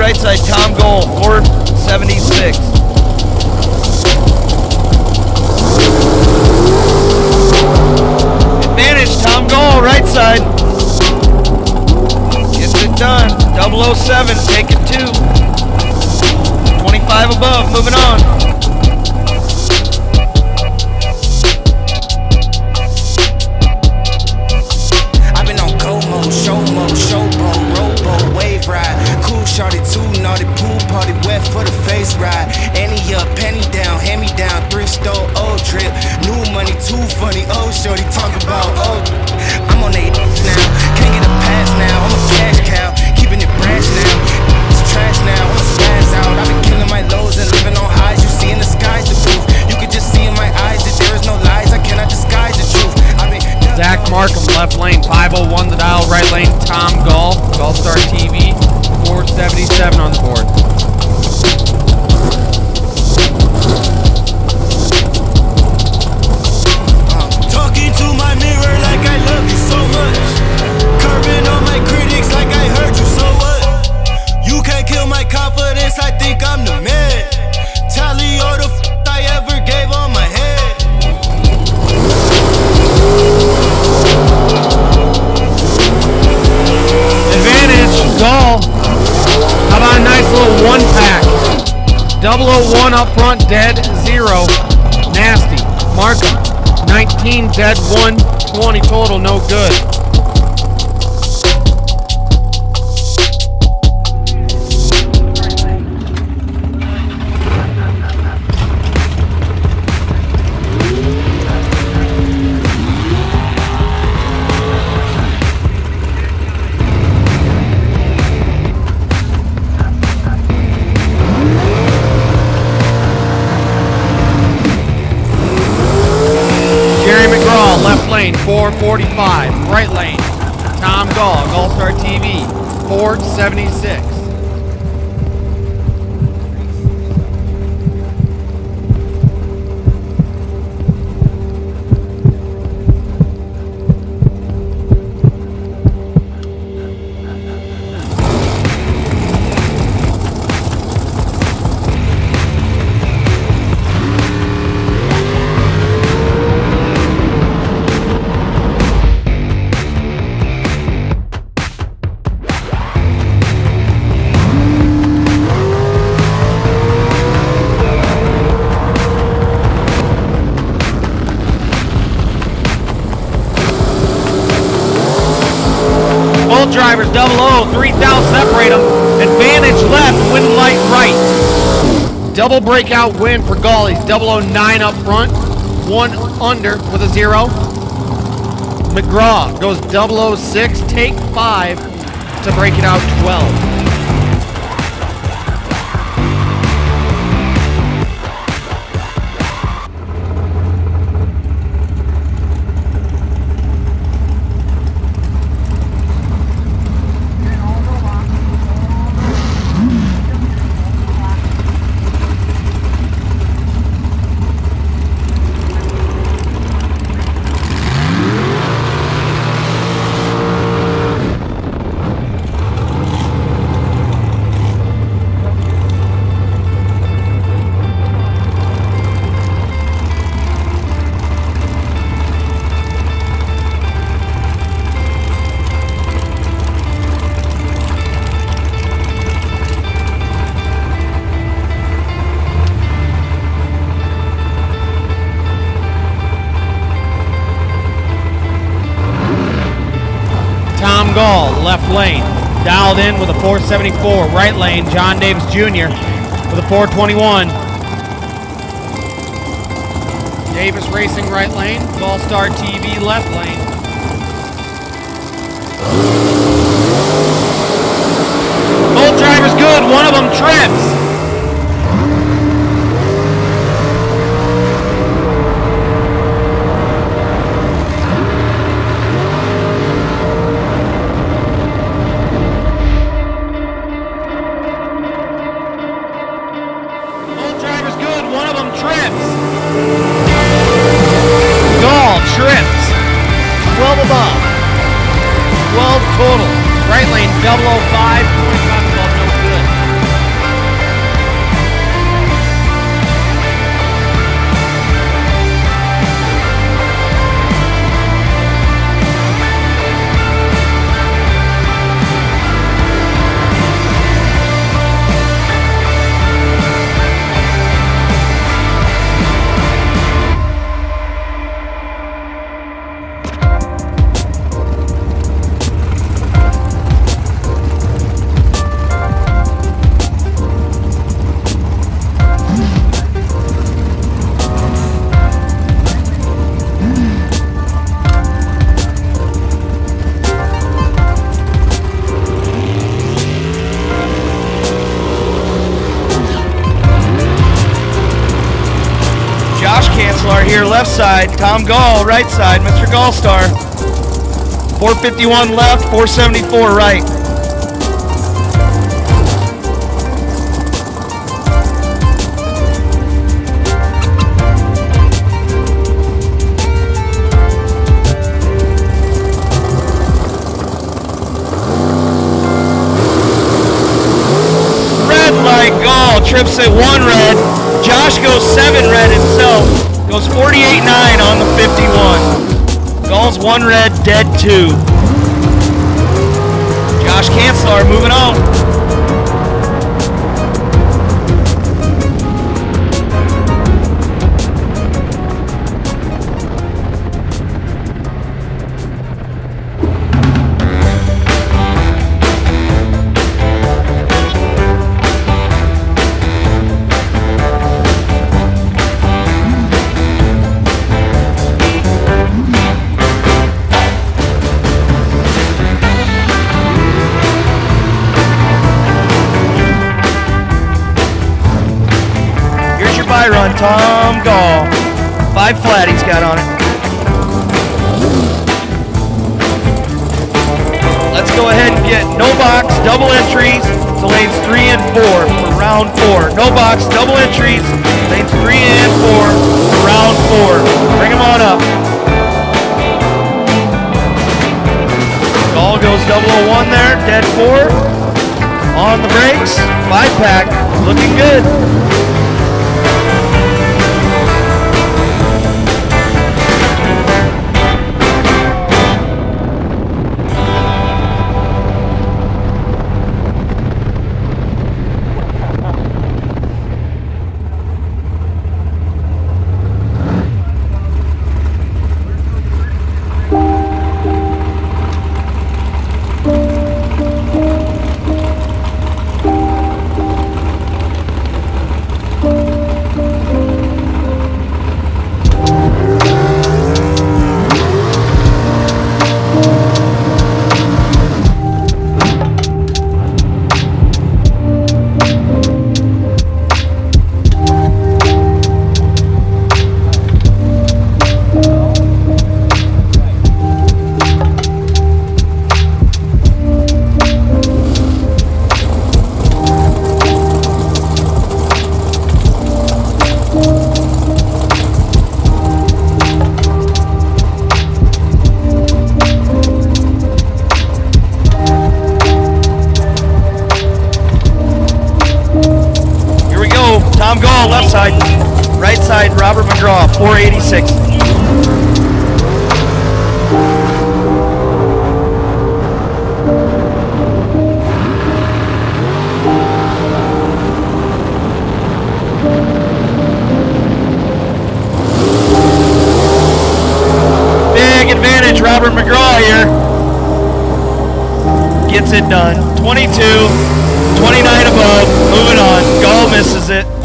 right side, Tom Goal, 476. Advantage, Tom Goal, right side. Gets it done. 007, take it 2. 25 above, moving on. I've been on go mode, show mode, showboat, rowboat, wave ride. Cool shorty, too naughty, pool party, wet for the face ride. Any up, penny down, hand me down, thrift store, old trip. New money, too funny, old shorty, talk about old. I'm on they now, can't get a pass now, I'm a cash cow, keeping it brash now. It's trash now, I'm a spaz out. I've been killing my lows and living on highs. You see in the skies the proof. You can just see in my eyes that there is no lies. I cannot disguise the truth. I've been Zach Markham, left lane, 501 the dial, right lane, Tom Gall, GallStar TV, 477 on the board. talking to my mirror like I love you so much. Curving on my critics like I heard you, so what? You can't kill my confidence, I think I'm the man. Tally all the I ever gave on my head. Advantage, Gall. How about a nice little one pack? 001 up front, dead 0. Nasty. Markham, 19, dead 1, 20 total, no good. Left lane, 445. Right lane, Tom Gall, GallStar TV, 476. Both drivers, 00, 3,000 separate them. Advantage left, wind light right. Double breakout win for Gall. He's 009 up front, 1 under with a 0. McGraw goes 006, take 5 to break it out 12. Tom Gall, left lane, dialed in with a 474. Right lane, John Davis Jr. with a 421. Davis racing right lane, GallStar TV left lane. Both drivers good, one of them trips. Trips, 12 above, 12 total. Right lane, 005, 25 above, no good. side, Tom Gall, right side, Mr. GallStar. 451 left, 474 right. Red light, Gall trips at 1 red. Josh goes 7 red himself. Goes 48.9 on the 51. Gall's 1 red, dead 2. Josh Kanslar moving on. Run, Tom Gall. 5 flat he's got on it. Let's go ahead and get no box, double entries to lanes 3 and 4 for round 4. No box, double entries, lanes 3 and 4 for round 4. Bring them on up. Gall goes 001 there, dead 4. On the brakes, 5-pack, looking good. Tom Gall, left side. Right side, Robert McGraw, 486. Big advantage, Robert McGraw here. Gets it done. 22, 29 above, moving on. Gall misses it.